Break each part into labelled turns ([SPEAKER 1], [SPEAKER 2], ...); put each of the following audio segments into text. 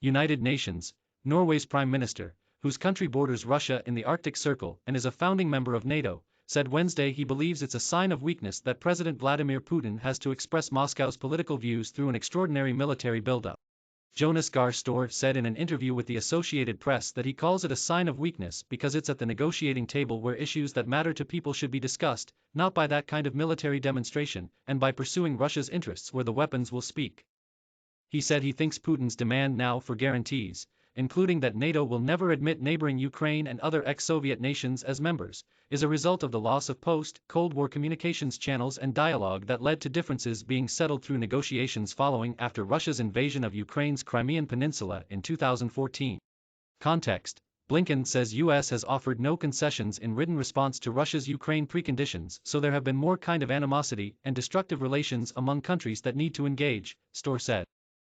[SPEAKER 1] United Nations, Norway's Prime Minister, whose country borders Russia in the Arctic Circle and is a founding member of NATO, said Wednesday he believes it's a sign of weakness that President Vladimir Putin has to express Moscow's political views through an extraordinary military buildup. Jonas Gahr Støre said in an interview with the Associated Press that he calls it a sign of weakness because it's at the negotiating table where issues that matter to people should be discussed, not by that kind of military demonstration, and by pursuing Russia's interests where the weapons will speak. He said he thinks Putin's demand now for guarantees, including that NATO will never admit neighboring Ukraine and other ex-Soviet nations as members, is a result of the loss of post-Cold War communications channels and dialogue that led to differences being settled through negotiations following after Russia's invasion of Ukraine's Crimean Peninsula in 2014. Context: Blinken says US has offered no concessions in written response to Russia's Ukraine preconditions, so there have been more kind of animosity and destructive relations among countries that need to engage, Støre said.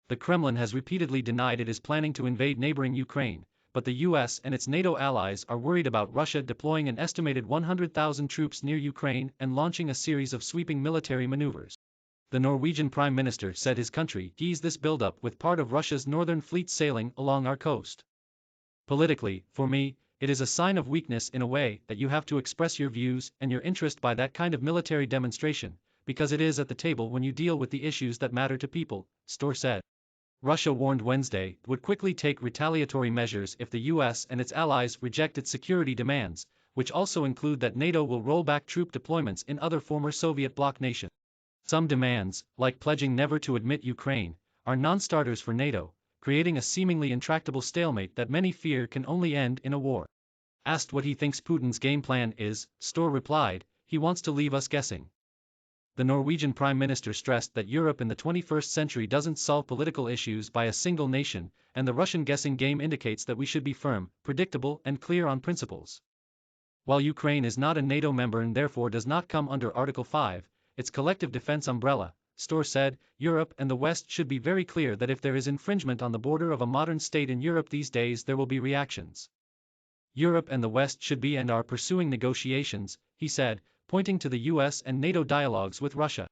[SPEAKER 1] The Kremlin has repeatedly denied it is planning to invade neighboring Ukraine, but the US and its NATO allies are worried about Russia deploying an estimated 100,000 troops near Ukraine and launching a series of sweeping military maneuvers. The Norwegian Prime Minister said his country sees this buildup with part of Russia's northern fleet sailing along our coast. Politically, for me, it is a sign of weakness in a way that you have to express your views and your interest by that kind of military demonstration, because it is at the table when you deal with the issues that matter to people, Støre said. Russia warned Wednesday it would quickly take retaliatory measures if the US and its allies reject its security demands, which also include that NATO will roll back troop deployments in other former Soviet bloc nations. Some demands, like pledging never to admit Ukraine, are non-starters for NATO, creating a seemingly intractable stalemate that many fear can only end in a war. Asked what he thinks Putin's game plan is, Støre replied, "He wants to leave us guessing." The Norwegian Prime Minister stressed that Europe in the 21st century doesn't solve political issues by a single nation, and the Russian guessing game indicates that we should be firm, predictable and clear on principles. While Ukraine is not a NATO member and therefore does not come under Article 5, its collective defense umbrella, Støre said, Europe and the West should be very clear that if there is infringement on the border of a modern state in Europe these days there will be reactions. Europe and the West should be and are pursuing negotiations, he said, pointing to the US and NATO dialogues with Russia.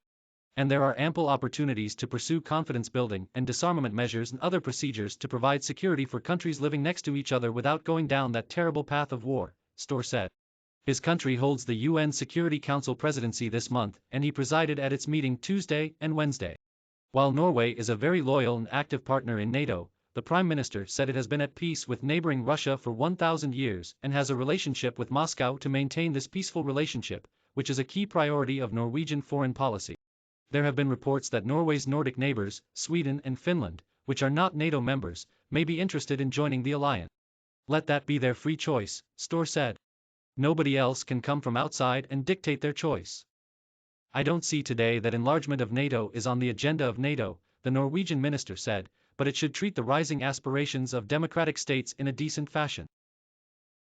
[SPEAKER 1] And there are ample opportunities to pursue confidence-building and disarmament measures and other procedures to provide security for countries living next to each other without going down that terrible path of war, Støre said. His country holds the UN Security Council presidency this month, and he presided at its meeting Tuesday and Wednesday. While Norway is a very loyal and active partner in NATO, the Prime Minister said it has been at peace with neighboring Russia for 1,000 years and has a relationship with Moscow to maintain this peaceful relationship, which is a key priority of Norwegian foreign policy. There have been reports that Norway's Nordic neighbors, Sweden and Finland, which are not NATO members, may be interested in joining the alliance. Let that be their free choice, Støre said. Nobody else can come from outside and dictate their choice. I don't see today that enlargement of NATO is on the agenda of NATO, the Norwegian minister said, but it should treat the rising aspirations of democratic states in a decent fashion.